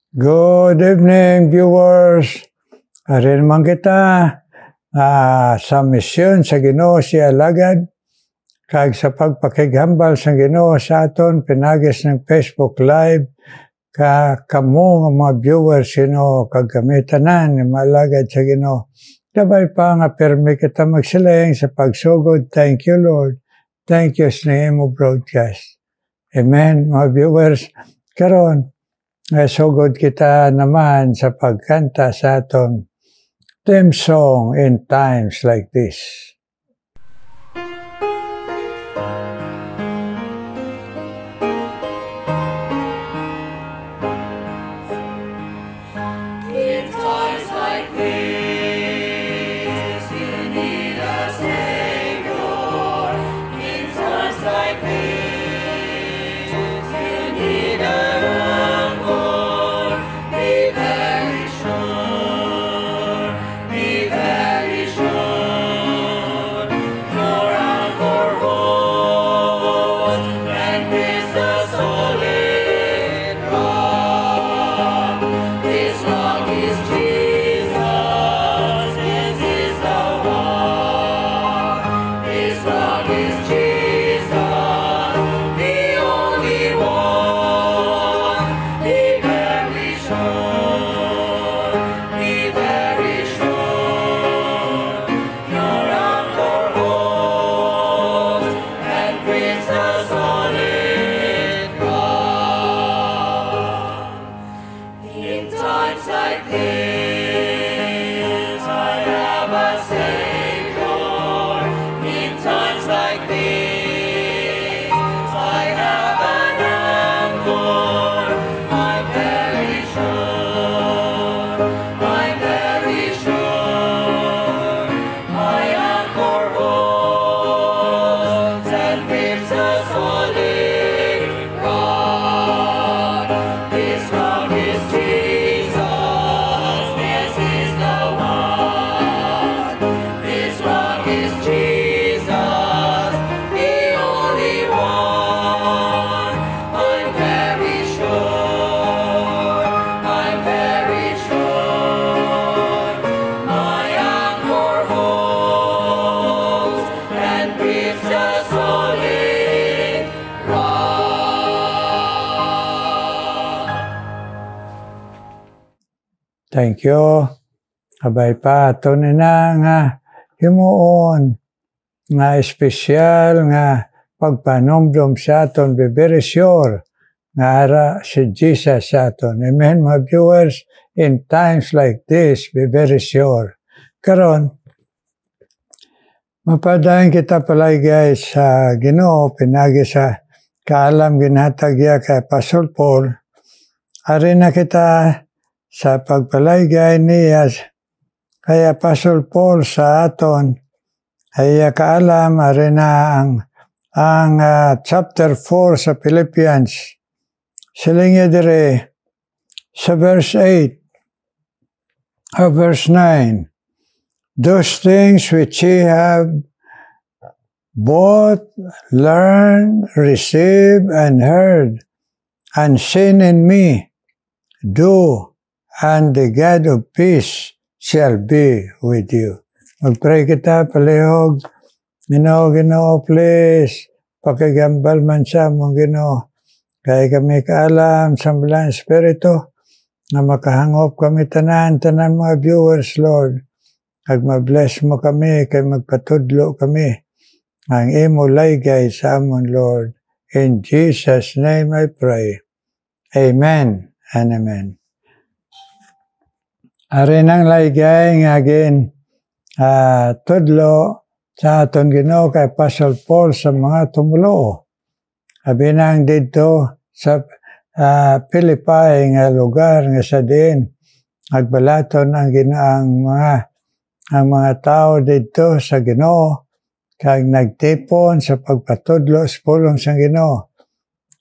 Good evening, viewers. Ari naman kita sa misyon sa Ginoo siya alagad, kag sa pagpakighambal sa Ginoo sa aton pinagis ng Facebook Live, kamo nga mga viewers Ginoo kag kami tanan nga malagad sa Ginoo. Dabay pa nga permi kita magsiling sa pagsugod. Thank you, Lord. Thank you sa imo broadcast. Amen, mga viewers. Karon sugod kita naman sa pagkanta sa aton theme song in times like this. In times like this, you need a Savior. In times like this, you need a Thank you. Abay pa, ito na nga himuon nga espesyal nga pagpanomdom sa aton, be very sure nga ara si Jesus sa aton. Amen, mga viewers. In times like this, be very sure. Karon, mapadayon kita palay guys sa Ginoo, pinagi sa kaalam ginhatagya kay Apostle Paul. Ari na kita sa pagpalaygay niya kay Apostle Paul sa aton, ay kaalam ari na ang chapter 4 sa Philippians. Silingya dire sa verse 8 verse 9. Those things which ye have both learned, received, and heard, and seen in me, do, and the God of peace shall be with you. Magpray kita, palihog. Ginoo, please. Pakigambal man siya mong Ginoo. Kaya kami kaalam sa Malang Espiritu na makahangop kami tanan mga viewers, Lord. Kag ma-bless mo kami, kay magpatudlo kami. Ang imo laygay sa amon, Lord. In Jesus' name I pray. Amen and amen. Ari nang laygay nga agin tudlo sa aton Ginoo kay Apostle Paul sa mga tumulo. Abi nang dito sa Philippi nga lugar nga sa din agbalaton ang mga tao dito sa Ginoo kag nagtipon sa pagpatudlo sa pulong sa Ginoo.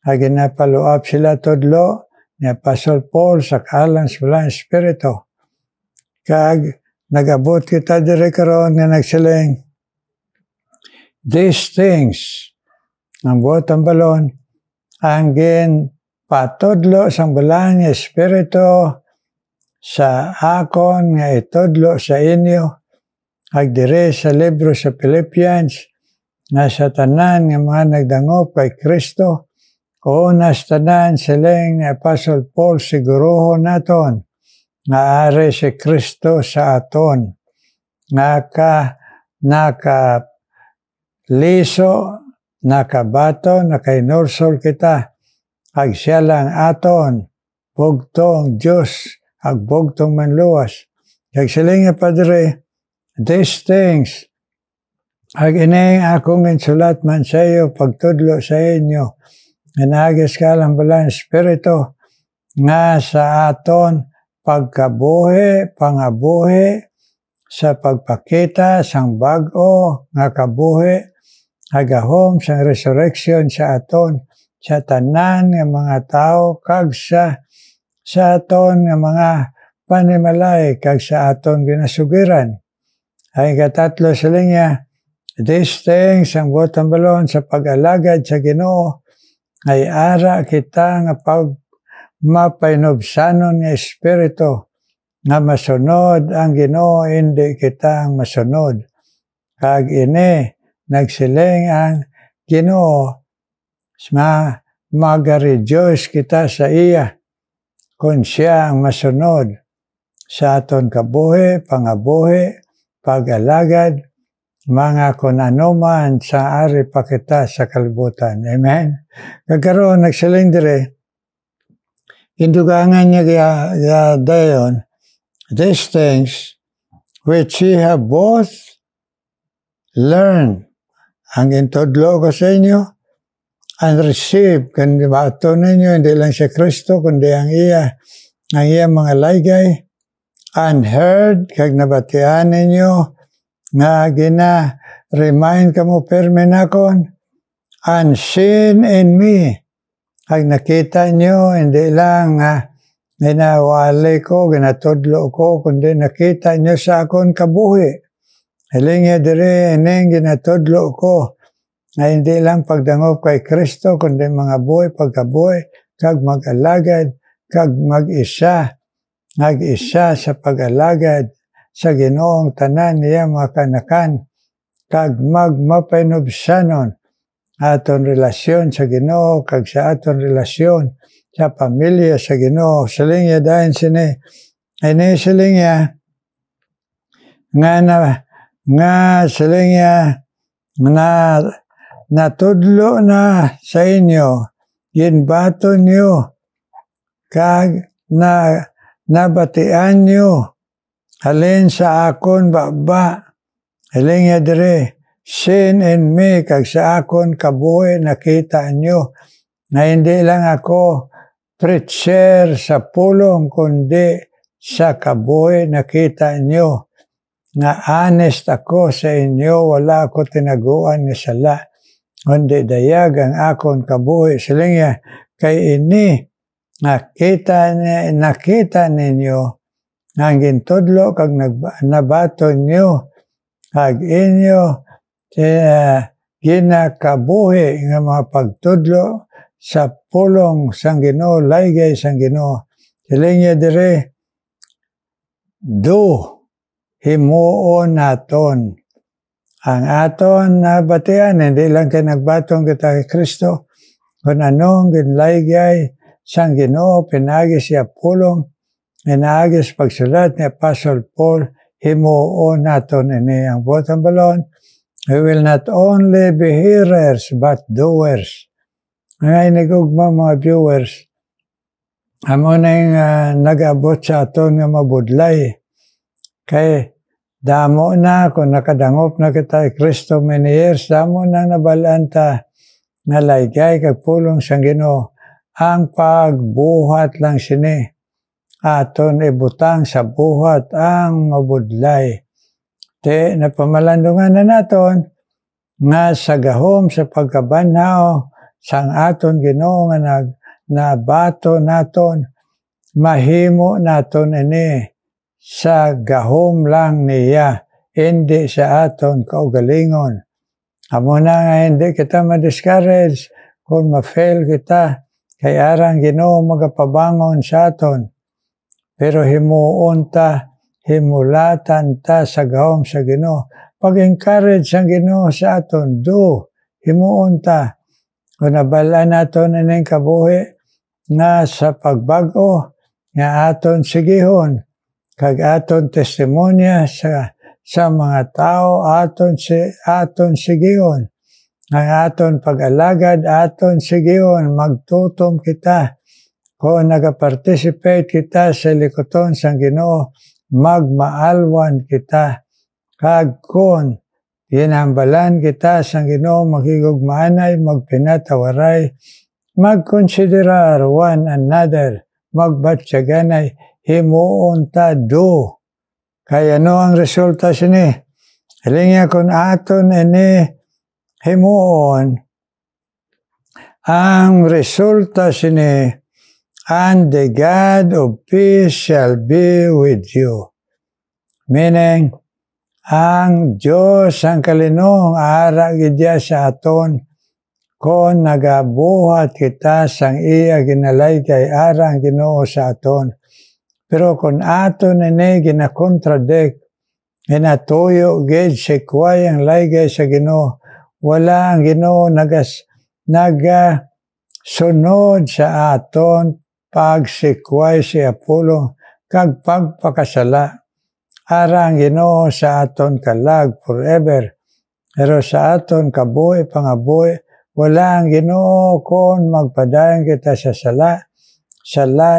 Ag ginapaluap sila tudlo ni Apostle Paul sa kaalam sa Malang Espiritu. Kag nagabot kita dire karon nga nagsiling, these things, ang buot ang balon, ang patudlo sang balaan nga espiritu sa akon nga itudlo sa inyo, ag dire sa libro sa Philippians, nga sa tanan nga mga nagdangop kay Kristo, o nas tanan siling ni Apostle Paul siguruho naton, nga ari si Kristo sa aton, nga nakaliso, nakabato, nakainursol kita, ag siya lang aton, bugtong Diyos, ag bugtong manluwas. Kag siling nga Padre, these things, ag ining akong insulat man sa iyo, pagtudlo sa inyo, nagis ka lang balang espiritu, nga sa aton, pagkabuhi, pangabuhi, sa pagpakita, sang bago, nga kabuhi, agahom, sang resurrection sa aton, sa tanan nga mga tao, kag sa aton nga mga panimalay, kag sa aton ginasugiran. Ay katatlo sila niya, these things, ang butang balon sa pag-alagad sa Ginoo, ay ara kita nga pag mapainobsanon nga espiritu, nga masunod ang Ginoo, hindi kita ang masunod. Kag ini, nagsiling ang Ginoo, magarejoice kita sa iya, kung siya ang masunod sa aton kabuhi, pangabuhi, pag-alagad, mga kung ano man sa ari pa kita sa kalibutan. Amen? Kagkaroon, nagsiling dire, indugangan niya dayon, these things which ye have both learned, ang intudlo ko sa inyo, and received, kundi bato ninyo, hindi lang si Kristo, kundi ang iya mga laygay, and heard, kag nabatian ninyo, nga gina-remind kamo permenakon, and seen in me, kag nakita nyo, hindi lang ginawali ko, ginatudlo ko, kundi nakita nyo sa akon kabuhi. Hilingya dire, ining ginatudlo ko, na hindi lang pagdangop kay Kristo, kundi mga buhay, pagkabuhay, kag mag-alagad, kag mag-isa sa pag-alagad, sa Ginoong tanan niya makanakan, kag magmapainobsanon, aton relasyon sa Ginoo, kag sa aton relasyon sa pamilya sa Ginoo. Silingya dahil ini silingya, nga silingya, natudlo na sa inyo, ginbato nyo, kag nabatian nyo, halin sa akon baba, halin dire, sin in me, kag sa akon kabuhi nakita nyo, na hindi lang ako preacher sa pulong, kundi sa kabuhi nakita nyo, nga honest ako sa inyo, wala ako tinaguan ni sala, kundi dayag ang akon kabuhi. Silingya, kay ini, nakita ninyo, ang gintudlo kag nabato nyo, kag inyo ginakabuhi nga mga pagtudlo sa pulong sang Ginoo, laygay sang Ginoo. Silingya dire, himuon naton ang aton nabatian, hindi lang kay nagbatong kita kay Kristo, kung anong ginlaygay sang Ginoo, pinagi siya pulong, inaagis pagsulat ni Apostle Paul, himuon naton ini ang butang balon. We will not only be hearers, but doers. Ngayon nagugma mga viewers, amo na yung nag-abot sa aton nga mabudlay. Kay damo na, kung nakadangop na kita Kristo many years, damo na nabalanta nga laygay kag pulong sang Ginoo. Ang pagbuhat lang sini, aton ibutang sa buhat ang mabudlay. Te napamalandungan na naton nga sa gahom sa pagkabanhaw sang aton Ginoo nga nabato naton, mahimo naton ini sa gahom lang niya, hindi sa aton kaugalingon. Amo na nga hindi kita ma-discourage kung ma-fail kita, kay arang Ginoo magapabangon sa aton. Pero himuon ta, himulatan ta sa gahom sa Ginoo. Pag-encourage ang Ginoo sa aton, himuon ta. Kung nabalaan naton ining kabuhi nga sa pagbago, nga aton sigihon, kag aton testimonya sa mga tao, aton sigihon. Ang aton pag-alagad, aton sigihon, magtutom kita. Kung nagaparticipate kita sa likoton sang Ginoo, magmaalwan kita. Kag kung ginambalan kita sang Ginoo, magigugmaanay, magpinatawaray, magkonsiderar one another, magbatsaganay, himuon ta Kaya ano ang resulta sini? Halingya kung aton ini himuon, ang resulta sini, and the God of peace shall be with you. Meaning, ang Diyos, ang kalinong, ara gidya sa aton, kung nagabuhat kita sang iya ginalay kay arang Ginoo sa aton. Pero kung aton ini ginakontradict, ginatuyo gid sikway ang laygay sa Ginoo, wala ang Ginoo nagasunod sa aton pagsikway si Apollo kag pagpakasala. Arang Ginoo sa aton kalag forever. Pero sa aton kabuhi pangabuhi, wala ang Ginoo kung magpadayon kita sa sala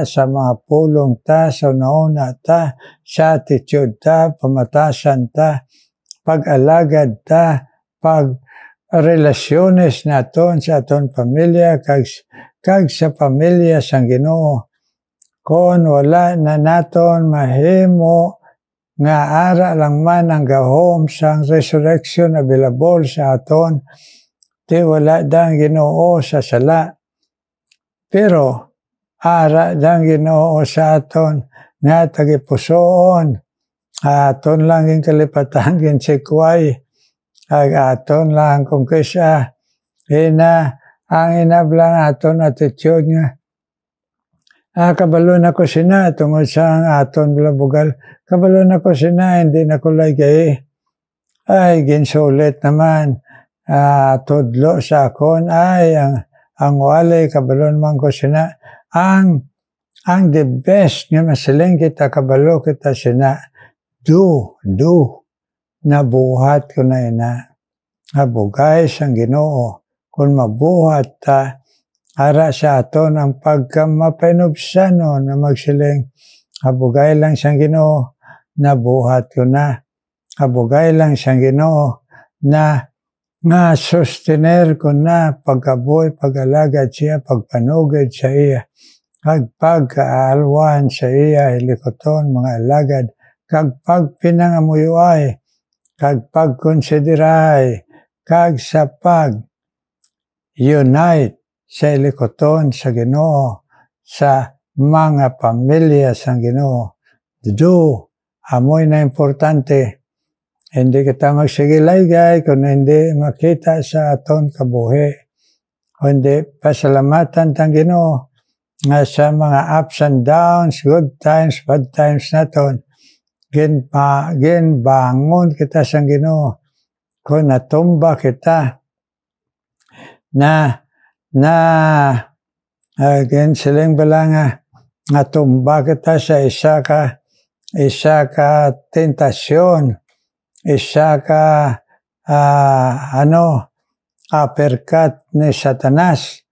sa mga pulong ta, sa nauna ta, sa attitude ta, pamatasan ta, pag-alagad ta, pag-relasyones naton sa aton pamilya, kag sa pamilya sang Ginoo. Kung wala na naton mahimo nga ara lang man ang gahom sang resurrection available sa aton, di wala dang Ginoo sa sala. Pero ara dang Ginoo sa aton nga tagipusoon, aton lang yung kalipatan ginsikway, ag aton lang kung kisa ang inablang aton attitude nga kabalo na ko sina tungod sa aton bugal, kabalo na ko sina, hindi na ko lagay, ay ginsulit naman, tudlo sa akon, ay ang walay kabalo naman ko sina. Ang the best nga masiling kita, kabalo kita sina, nabuhat ko na ina. Abugay sang Ginoo, kung mabuhat ta, ara sa aton ang pagkamapinubsano na magsiling, abugay lang sang Ginoo, nabuhat ko na. Abugay lang sang Ginoo, na nga sustener ko na pagkabuhi, pag-alagad siya, pagpanugid sa iya, kag pagkaalwan sa iya, hilikoton, mga alagad, kag pagpinangamuyuay, kag pagkonsideray, kag sa pag-unite sa hilikoton sa Ginoo, sa mga pamilya sa Ginoo. Amoy na importante. Hindi kita magsigilaygay kung hindi makita sa aton kabuhi. Kundi pasalamatan tang Ginoo nga sa mga ups and downs, good times, bad times naton. Ginbangon kita sa Ginoo. Kung natumba kita siling balanga, natumba kita sa isa ka tentasyon, isa ka uppercut ni Satanas.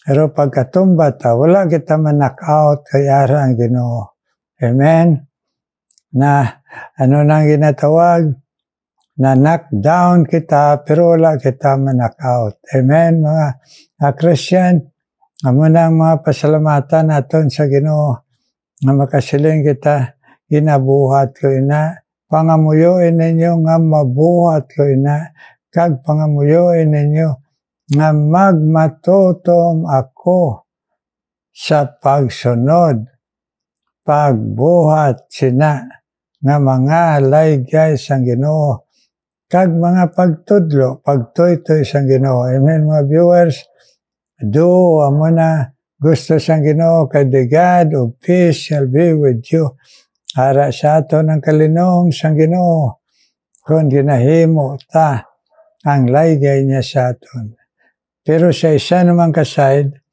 Pero pagkatumba ta, wala kita man-knock-out kay ara ang Ginoo. Amen? Na nang ginatawag? Na knockdown kita, pero wala kita man-knock-out. Amen, mga Christian? Amo nang mga pasalamatan naton sa Ginoo na makasiling kita, ginabuhat ko ina, pangamuyuin ninyo nga mabuhat ko ina, kag pangamuyuin ninyo nga magmatutom ako sa pagsunod, pagbuhat sina nga mga laygay sang Ginoo, kag mga pagtudlo, pagtoy-toy sang Ginoo. Amen, mga viewers? Amo na Gusto sang Ginoo kay the God of peace shall be with you. Ara sa aton ang kalinong sang Ginoo kung ginahimo ta ang laygay niya sa aton. Pero sa isa namang kaside,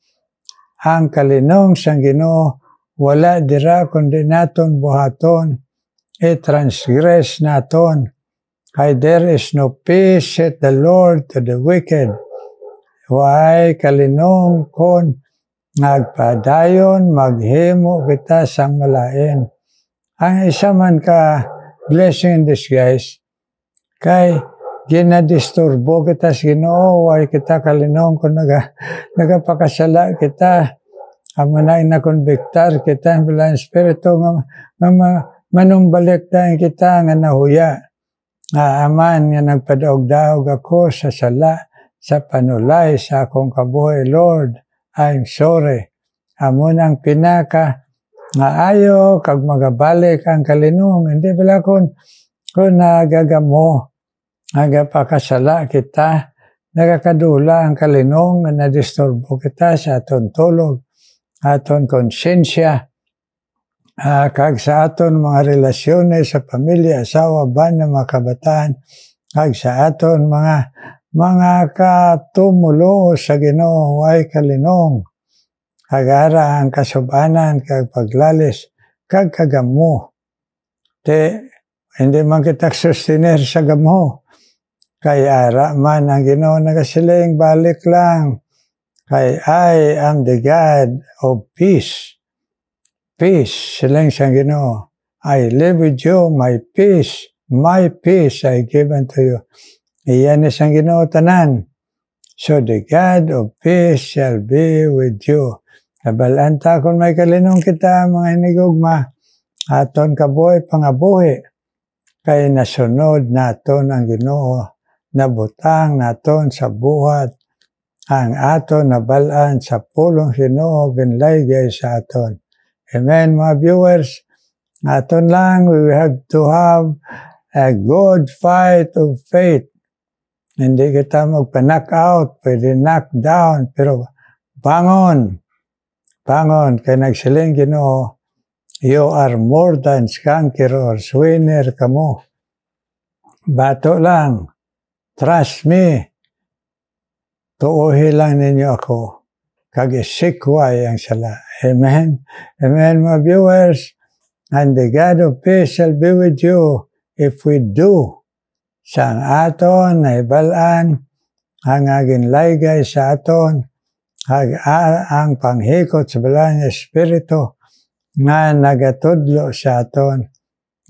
ang kalinong sang Ginoo wala dira kundi naton buhaton, i-transgress naton. Kay there is no peace saith the Lord to the wicked. Why kalinong kon nagpadayon maghimo kita sang malain. Ang isa man ka blessing in disguise kay ginadisturbo kita sa Ginoo, why kita kalinong kung nagapakasala kita, amanay na konbiktar kita ang bilang espiritu nga manumbalik tayo kita nga nahuya. Aman nga nagpadaog-daog ako sa sala, sa panulay, sa akong kabuhay, Lord, I'm sorry. Amon ang pinaka nga ayo kag magabalik ang kalinong, hindi pala kung nagagamo, nagapakasala kita, nagakadula ang kalinong, nadisturbo kita sa aton tulog, aton konsensya, kag sa aton mga relasyones sa pamilya, asawa, bana, mga kabataan, kag sa aton mga katumulo sa Ginoo, way kalinong, kagara ang kasubanan, kag paglalis, kag kagamo. Hindi man kita sustiner sa gamo, kay ara man ang Ginoo nagasiling, balik lang, kay I am the God of peace. Peace, silang siyang Ginoo. I live with you, my peace I give unto you. Iyan isang Ginoo tanan. So the God of peace shall be with you. Kabalanta kung may kalinong kita, mga hinigugma, aton kabuhi, pangabuhi, kay nasunod naton ang Ginoo, nabutang naton sa buhat, ang aton nabalaan sa pulong Ginoo, ginlaygay sa aton. Amen, mga viewers. Aton lang, we have to have a good fight of faith. Hindi kita magpa-knock out, pwede knock down, pero bangon. Bangon, kaya nagsiling Ginoo, you are more than conquerors, winner ka mo. Bato lang, trust me, tuuhi lang ninyo ako. Kag-isikway ang sala. Amen. Amen, mga viewers. And the God of peace shall be with you if we do sang aton na ibalaan ang aging laygay sa aton ang panghikot sa balang espiritu nga nagatudlo sa aton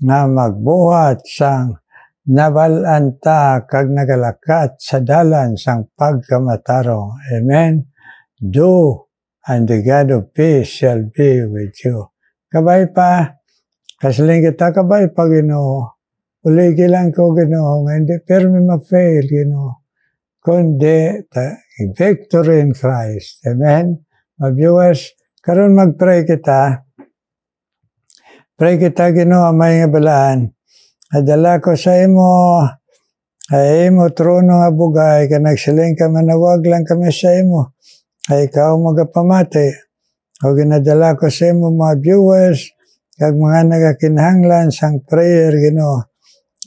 nga magbuhat sang nabalaan ta kag nagalakat sa dalan sang pagkamatarong. Amen. Do, and the God of peace shall be with you. Kabay pa, kasiling kita kabay pa Ginoo. Uligi lang ko Ginoo, hindi pero may ma-fail Ginoo. Kundi, victory in Christ. Amen? My viewers, karon mag-pray kita. Pray kita Ginoo, may nga balaan. Adala ko sa imo, ay imo trono nga bugay, ka nagsiling ka manawag lang kami sa imo. Ay ikaw magapamati. O ginadala ko sa imo mga viewers, kag mga nagakinahanglan sang prayer Ginoo.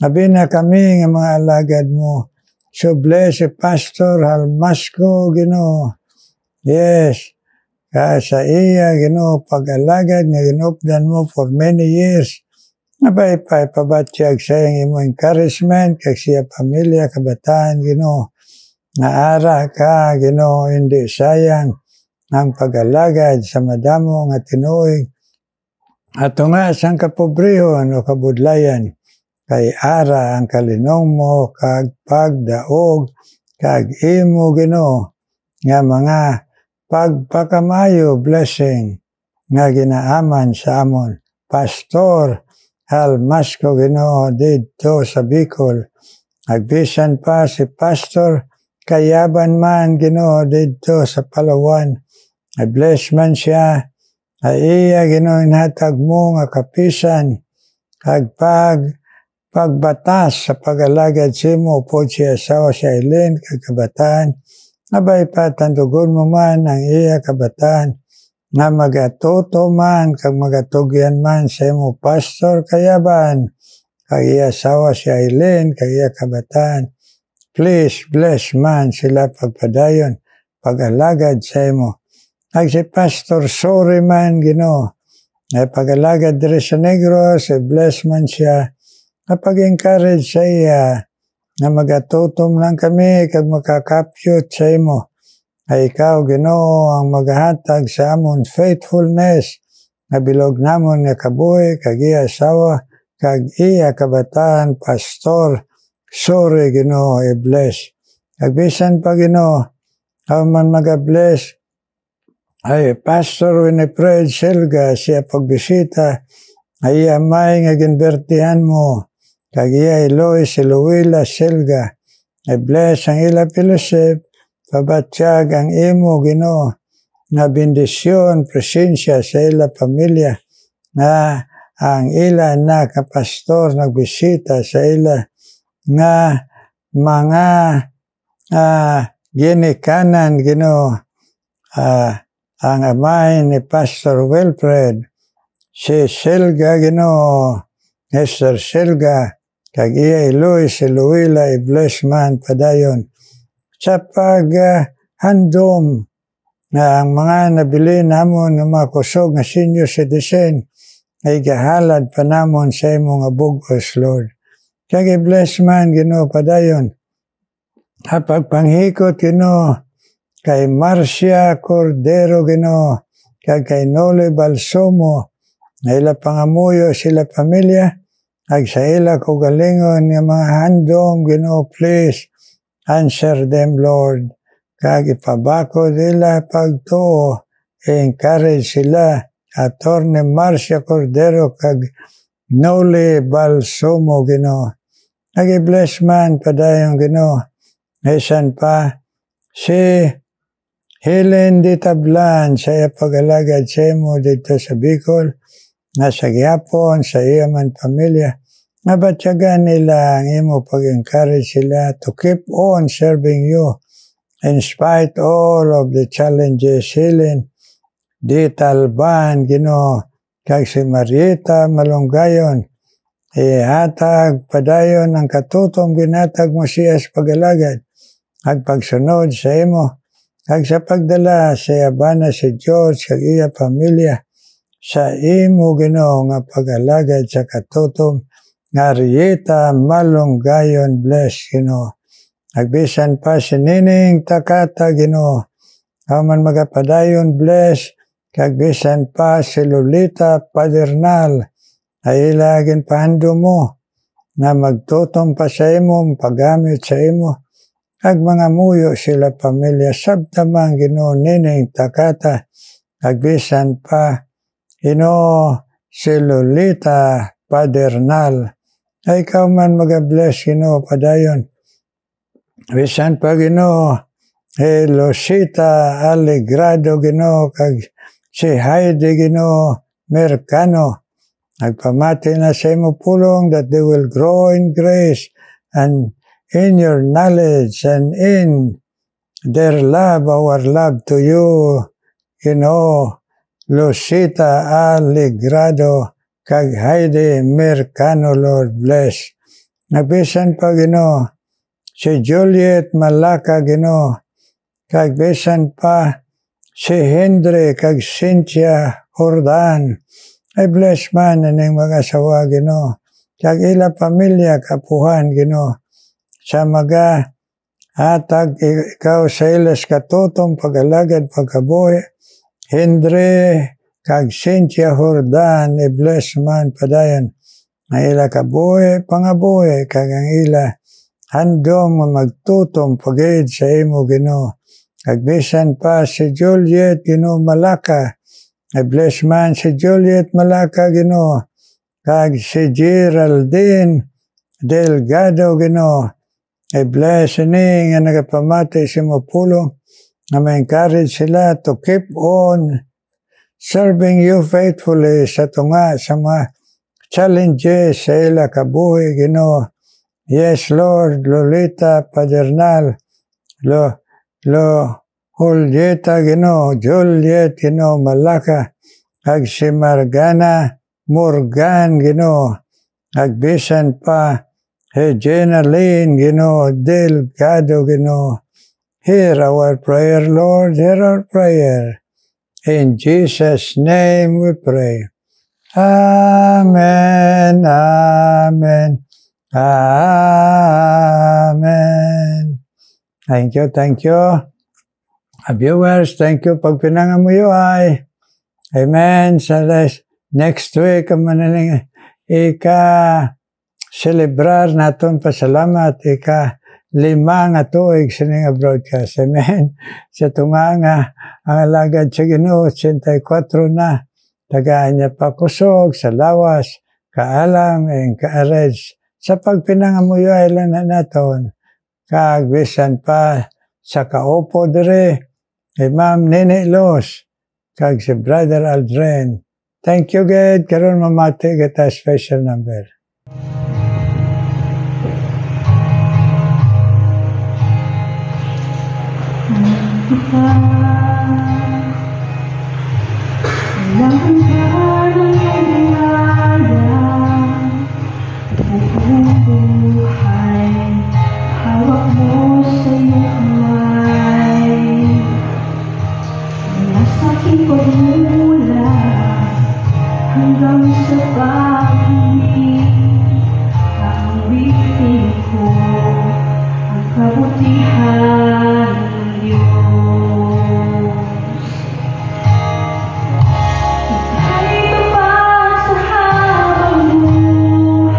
Abi na kami nga mga alagad mo. So bless si Pastor Halmasco Ginoo. Yes. Sa iya Ginoo pag-alagad nga ginupdan mo for many years. Nabay pa ipabatyag sa iyang imo encouragement kag siya pamilya kabataan Ginoo. Naara ka Ginoo, hindi sayang ang pag-alagad sa madamo nga tinuig. Ato nga sang kapobrehon o kabudlayan, kay ara ang kalinong mo kag pagdaog kag imo Ginoo nga mga pagpakamayo blessing nga ginaaman sa amon. Pastor Halmasco Ginoo dito sa Bicol. Agbisan pa si Pastor Kayaban man Ginoo dito sa Palawan. Ay bless man siya. Ay iya Ginoo inhatag mo nga kapisan kag pagbatas sa pag-alagad simo po siya asawa si Eileen kag kabataan. Abay pa tandugon mo man ang iya kabataan nga magatuto man kag magatugyan man sa imo Pastor Kayaban kag iya asawa si Aileen kag iya kabataan. Please bless man sila pagpadayon pag-alagad sa imo. Kag si Pastor Sorry man Ginoo ay pag-alagad diri sa Negros, bless man siya. Kapag-encourage sa iya na magatutom lang kami kag makakapyot sa imo. Ay ikaw Ginoo ang maghatag sa amon faithfulness nga bilog namon nga kabuhi kag iya asawa kag iya kabataan Pastor Sorry Ginoo i-bless. Kag bisan pa Ginoo aw man maga-bless ay Pastor Winifred Selga siya pagbisita ay iya may nga ginbertihan mo kag iya Eloy Siluila Selga i-bless ang ila fellowship. Pabatsyag ang imo Ginoo nga bendisyon, presensya sa ila pamilya nga ang ila anak nga pastor nagbisita sa ila nga mga ginikanan Ginoo. Ang amay ni Pastor Wilfred si Selga Ginoo, Esther Selga kag iya Eloy Siluila i-bless man padayon. Sa pag-handom na ang mga nabili namon ng mga kusog na senior citizen ay gahalad pa namon sa imong bugos, Lord. Kag i-bless man Ginoo padayon. Kapag panghikot Ginoo kay Marcia Cordero Ginoo kag kay Noli Balsomo na ila pangamuyo sila pamilya kag sa ila kaugalingon nga mga handom Ginoo, please answer them, Lord. Kag ipabako nila pagtuo, encourage sila. Attorney Marcia Cordero kag Noli Balsomo Ginoo. Kag i-bless man padayon Ginoo. Isan pa si Helen Di Tablan sa iya pag-alagad sa imo dito sa Bicol, nasa Gyapon sa iya man pamilya. Nabatyagan nila ang imo pag-encourage sila to keep on serving you in spite all of the challenges. Helen Di Talban Ginoo kag si Marieta Malunggayon ihatag padayon ang katutom ginatag mo siya sa pag-alagad kag pagsunod sa imo kag sa pagdala sa yabana si George kag iya pamilya sa imo Ginoo nga pag-alagad sa katutom. Marieta Malunggayon, bless Ginoo. Agbisan pa si Nining Takata Ginoo. Aman magapadayon, bless. Kagbisan pa si Lolita Padernal. Ay ilagin pahando mo na magtutong pa sa imo, paggamit sa imo. Kag mga muyo sila pamilya. Sabtamang Ginoo Nining Takata. Agbisan pa Ginoo si Lolita Padernal. Ay ikaw man mag-bless Ginoo padayon. Bisan pa Ginoo, Losita Alegrado Ginoo kag si Heidi Ginoo Mercano. Nagpamati na sa imo pulong that they will grow in grace and in your knowledge and in their love, our love to you, Ginoo. Losita Alegrado kag Heidi Mercano, Lord, bless. Nabisan pa Ginoo si Juliet Malaka Ginoo kag bisan pa si Hendry kag Cynthia Jordan. Ay bless man ning mga asawa Ginoo kag ila pamilya kapuhan Ginoo sa maga hatag ikaw sa ilas katutong pag-alagad pagkabuhi. Hendry kag Cynthia Jordan, i-bless man padayon. Ang ila kabuhi, pangabuhi, kag ang ila handom magtutom pagid sa imo Ginoo. Kag bisan pa si Juliet Ginoo Malaka, i-bless man si Juliet Malaka Ginoo. Kag si Geraldine Delgado Ginoo, i-bless ni nga nagapamati sa imo pulong, na ma-encourage sila to keep on serving you faithfully sa tunga sa mga challenges sa ila kabuhi Ginoo. Yes Lord, Lolita Padernal, Julieta Ginoo, Juliet Ginoo, Malaka, ag si Margana, Morgan Ginoo, ag bisan pa, Regina Lynn Ginoo, Delgado Ginoo. Hear our prayer, Lord, hear our prayer. In Jesus' name we pray. Amen, amen, amen. Thank you, thank you. Viewers, thank you pag pinangamuyo ay. Amen. So next week, ika-celebrar natin pasalamat, ika-5 nga tuig sa nga broadcast. Amen. Sa tunga nga, ang alagad sa Ginoo, 84 na, tagaan niya pa kusog, sa lawas, kaalam, ka-arrange. Sa pagpinangamuyo ay lang na natin, kaagbisan pa sa kaupo dire, kay Ma'am Nene Los, kag si Brother Aldrin. Thank you, God. Karon mamati kita special number. Hawak mo sa iyong kamay, nasa aking pagmula hanggang sa pag-ibig. Ang bitin ko ang kabutihan ng Diyos. Ika'y tapat sa habang buhay,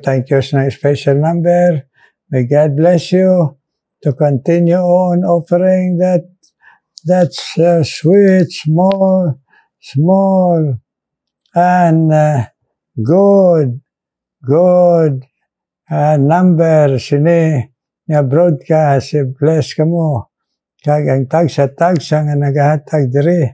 Thank you sa special number. May God bless you to continue on offering that's sweet, small, and good number sini nga broadcast. Bless ka mo. Kag ang tagsa nga nagahatag diri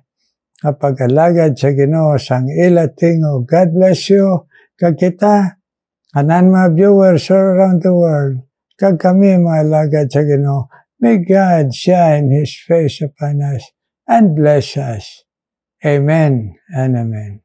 kapag alagad sa Ginoo sang ila tingo. God bless you. Kag kita Kanan mga viewers all around the world, kag kami mga lagad sa Ginoo, may God shine His face upon us and bless us. Amen and amen.